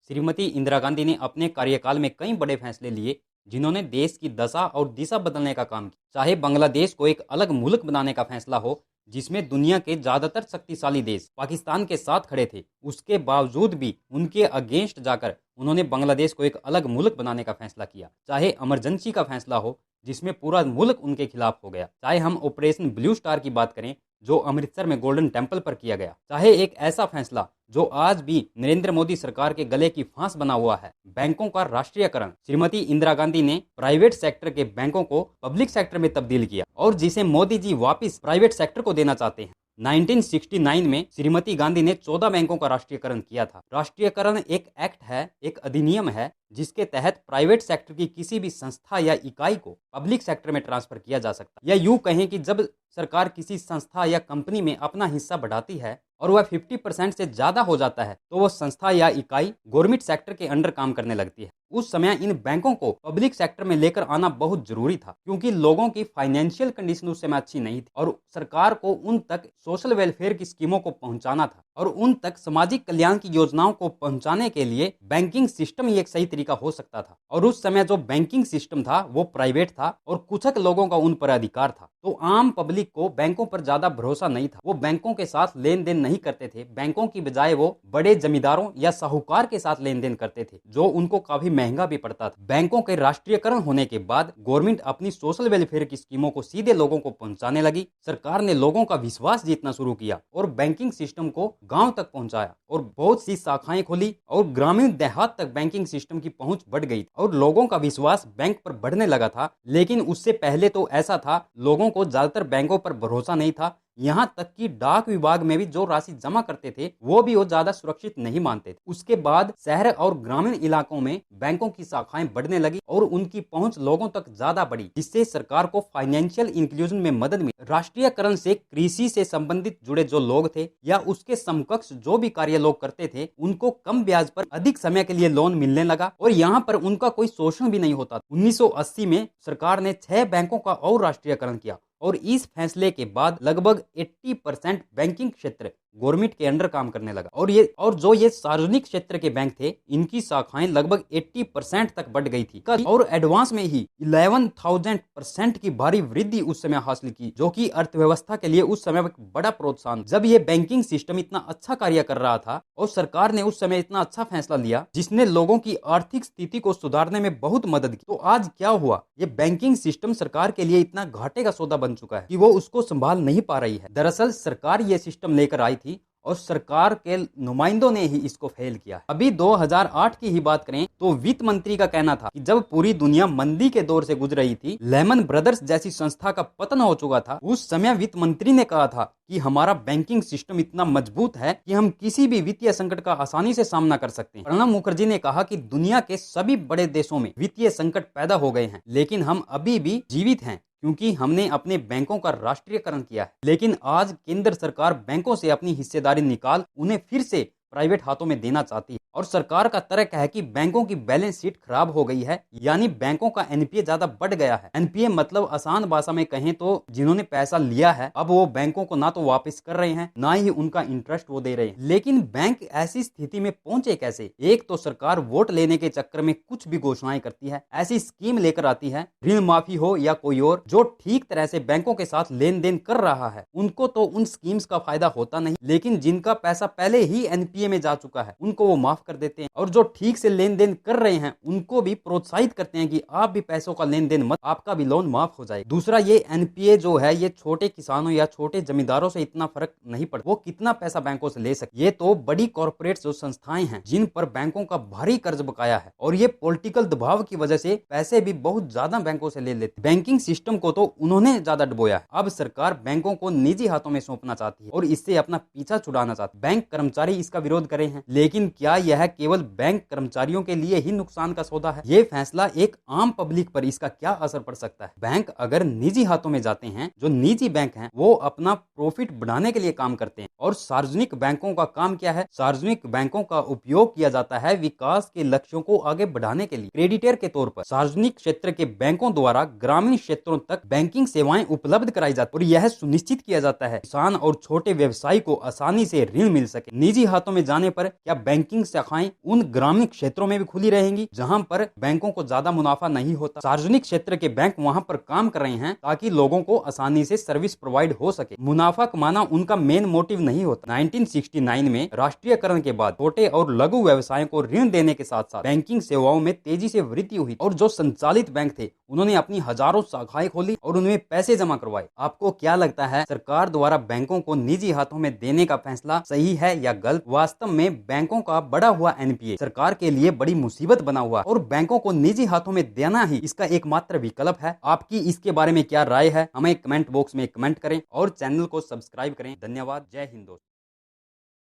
श्रीमती इंदिरा गांधी ने अपने कार्यकाल में कई बड़े फैसले लिए जिन्होंने देश की दशा और दिशा बदलने का काम किया। चाहे बांग्लादेश को एक अलग मुल्क बनाने का फैसला हो जिसमें दुनिया के ज्यादातर शक्तिशाली देश पाकिस्तान के साथ खड़े थे, उसके बावजूद भी उनके अगेंस्ट जाकर उन्होंने बांग्लादेश को एक अलग मुल्क बनाने का फैसला किया। चाहे इमरजेंसी का फैसला हो जिसमें पूरा मुल्क उनके खिलाफ हो गया, चाहे हम ऑपरेशन ब्लू स्टार की बात करें जो अमृतसर में गोल्डन टेम्पल पर किया गया, चाहे एक ऐसा फैसला जो आज भी नरेंद्र मोदी सरकार के गले की फांस बना हुआ है, बैंकों का राष्ट्रीयकरण। श्रीमती इंदिरा गांधी ने प्राइवेट सेक्टर के बैंकों को पब्लिक सेक्टर में तब्दील किया और जिसे मोदी जी वापस प्राइवेट सेक्टर को देना चाहते हैं। 1969 में श्रीमती गांधी ने 14 बैंकों का राष्ट्रीयकरण किया था। राष्ट्रीयकरण एक एक्ट है, एक अधिनियम है जिसके तहत प्राइवेट सेक्टर की किसी भी संस्था या इकाई को पब्लिक सेक्टर में ट्रांसफर किया जा सकता है। या यूं कहें कि जब सरकार किसी संस्था या कंपनी में अपना हिस्सा बढ़ाती है और वह 50% से ज्यादा हो जाता है तो वह संस्था या इकाई गवर्नमेंट सेक्टर के अंडर काम करने लगती है। उस समय इन बैंकों को पब्लिक सेक्टर में लेकर आना बहुत जरूरी था क्योंकि लोगों की फाइनेंशियल कंडीशन उस समय अच्छी नहीं थी और सरकार को उन तक सोशल वेलफेयर की स्कीमों को पहुंचाना था और उन तक सामाजिक कल्याण की योजनाओं को पहुंचाने के लिए बैंकिंग सिस्टम ही एक सही तरीका हो सकता था। और उस समय जो बैंकिंग सिस्टम था वो प्राइवेट था और कुछ लोगों का उन पर अधिकार था, तो आम पब्लिक को बैंकों पर ज्यादा भरोसा नहीं था। वो बैंकों के साथ लेन देन नहीं करते थे, बैंकों की बजाय वो बड़े जमींदारों या साहूकार के साथ लेन देन करते थे जो उनको काफी महंगा भी पड़ता था। बैंकों के राष्ट्रीयकरण होने के बाद गवर्नमेंट अपनी सोशल वेलफेयर की स्कीमों को सीधे लोगों को पहुंचाने लगी। सरकार ने लोगों का विश्वास जीतना शुरू किया और बैंकिंग सिस्टम को गांव तक पहुंचाया और बहुत सी शाखाएं खोली और ग्रामीण देहात तक बैंकिंग सिस्टम की पहुंच बढ़ गई और लोगों का विश्वास बैंक पर बढ़ने लगा था। लेकिन उससे पहले तो ऐसा था, लोगों को ज्यादातर बैंकों पर भरोसा नहीं था। यहां तक कि डाक विभाग में भी जो राशि जमा करते थे वो भी वो ज्यादा सुरक्षित नहीं मानते थे। उसके बाद शहर और ग्रामीण इलाकों में बैंकों की शाखाएं बढ़ने लगी और उनकी पहुंच लोगों तक ज्यादा बढ़ी, जिससे सरकार को फाइनेंशियल इंक्लूजन में मदद मिली। राष्ट्रीयकरण से कृषि से संबंधित जुड़े जो लोग थे या उसके समकक्ष जो भी कार्य लोग करते थे उनको कम ब्याज पर अधिक समय के लिए लोन मिलने लगा और यहाँ पर उनका कोई शोषण भी नहीं होता। 1980 में सरकार ने 6 बैंकों का और राष्ट्रीयकरण किया और इस फैसले के बाद लगभग 80% बैंकिंग क्षेत्र गवर्नमेंट के अंडर काम करने लगा और जो ये सार्वजनिक क्षेत्र के बैंक थे इनकी शाखाएं लगभग 80% तक बढ़ गई थी और एडवांस में ही 11,000% की भारी वृद्धि उस समय हासिल की, जो कि अर्थव्यवस्था के लिए उस समय एक बड़ा प्रोत्साहन। जब ये बैंकिंग सिस्टम इतना अच्छा कार्य कर रहा था और सरकार ने उस समय इतना अच्छा फैसला लिया जिसने लोगों की आर्थिक स्थिति को सुधारने में बहुत मदद की, तो आज क्या हुआ, ये बैंकिंग सिस्टम सरकार के लिए इतना घाटे का सौदा बन चुका है कि वो उसको संभाल नहीं पा रही है। दरअसल सरकार ये सिस्टम लेकर आई थी और सरकार के नुमाइंदों ने ही इसको फेल किया। अभी 2008 की ही बात करें तो वित्त मंत्री का कहना था कि जब पूरी दुनिया मंदी के दौर से गुजर रही थी, लेमन ब्रदर्स जैसी संस्था का पतन हो चुका था, उस समय वित्त मंत्री ने कहा था कि हमारा बैंकिंग सिस्टम इतना मजबूत है कि हम किसी भी वित्तीय संकट का आसानी से सामना कर सकते हैं। प्रणब मुखर्जी ने कहा कि दुनिया के सभी बड़े देशों में वित्तीय संकट पैदा हो गए हैं लेकिन हम अभी भी जीवित हैं क्योंकि हमने अपने बैंकों का राष्ट्रीयकरण किया है। लेकिन आज केंद्र सरकार बैंकों से अपनी हिस्सेदारी निकाल उन्हें फिर से प्राइवेट हाथों में देना चाहती है और सरकार का तर्क है कि बैंकों की बैलेंस शीट खराब हो गई है, यानी बैंकों का एनपीए ज्यादा बढ़ गया है। एनपीए मतलब आसान भाषा में कहें तो जिन्होंने पैसा लिया है अब वो बैंकों को ना तो वापस कर रहे हैं ना ही उनका इंटरेस्ट वो दे रहे हैं। लेकिन बैंक ऐसी स्थिति में पहुंचे कैसे? एक तो सरकार वोट लेने के चक्कर में कुछ भी घोषणाएं करती है, ऐसी स्कीम लेकर आती है, ऋण माफी हो या कोई और, जो ठीक तरह से बैंकों के साथ लेन देन कर रहा है उनको तो उन स्कीम्स का फायदा होता नहीं, लेकिन जिनका पैसा पहले ही एनपीए में जा चुका है उनको वो माफ कर देते हैं और जो ठीक से लेन देन कर रहे हैं उनको भी प्रोत्साहित करते हैं कि आप भी पैसों का लेन देन मत, आपका भी लोन माफ हो जाए। दूसरा, ये एनपीए जो है ये छोटे किसानों या छोटे जमींदारों से इतना फर्क नहीं पड़ता, वो कितना पैसा बैंकों से ले सकते। ये तो बड़ी कॉर्पोरेट जो संस्थाएं हैं जिन पर बैंकों का भारी कर्ज बकाया है और ये पॉलिटिकल दबाव की वजह से पैसे भी बहुत ज्यादा बैंकों से ले लेते। बैंकिंग सिस्टम को तो उन्होंने ज्यादा डुबोया। अब सरकार बैंकों को निजी हाथों में सौंपना चाहती है और इससे अपना पीछा छुड़ाना चाहती है। बैंक कर्मचारी इसका विरोध करे हैं, लेकिन क्या यह केवल बैंक कर्मचारियों के लिए ही नुकसान का सौदा है? ये फैसला एक आम पब्लिक पर इसका क्या असर पड़ सकता है? बैंक अगर निजी हाथों में जाते हैं, जो निजी बैंक हैं वो अपना प्रॉफिट बढ़ाने के लिए काम करते हैं और सार्वजनिक बैंकों का काम क्या है? सार्वजनिक बैंकों का उपयोग किया जाता है विकास के लक्ष्यों को आगे बढ़ाने के लिए क्रेडिटर के तौर पर। सार्वजनिक क्षेत्र के बैंकों द्वारा ग्रामीण क्षेत्रों तक बैंकिंग सेवाएं उपलब्ध कराई जाती और यह सुनिश्चित किया जाता है किसान और छोटे व्यवसायी को आसानी से ऋण मिल सके। निजी हाथों में जाने पर क्या बैंकिंग से शाखाएं उन ग्रामीण क्षेत्रों में भी खुली रहेंगी जहां पर बैंकों को ज्यादा मुनाफा नहीं होता। सार्वजनिक क्षेत्र के बैंक वहां पर काम कर रहे हैं ताकि लोगों को आसानी से सर्विस प्रोवाइड हो सके। मुनाफा कमाना उनका मेन मोटिव नहीं होता। 1969 में राष्ट्रीयकरण के बाद छोटे और लघु व्यवसायों को ऋण देने के साथ साथ बैंकिंग सेवाओं में तेजी से वृद्धि हुई और जो संचालित बैंक थे उन्होंने अपनी हजारों शाखाएं खोली और उनमें पैसे जमा करवाए। आपको क्या लगता है, सरकार द्वारा बैंकों को निजी हाथों में देने का फैसला सही है या गलत? वास्तव में बैंकों का बढ़ा हुआ एनपीए सरकार के लिए बड़ी मुसीबत बना हुआ और बैंकों को निजी हाथों में देना ही इसका एकमात्र विकल्प है। आपकी इसके बारे में क्या राय है, हमें कमेंट बॉक्स में कमेंट करें और चैनल को सब्सक्राइब करें। धन्यवाद। जय हिंद दोस्तों।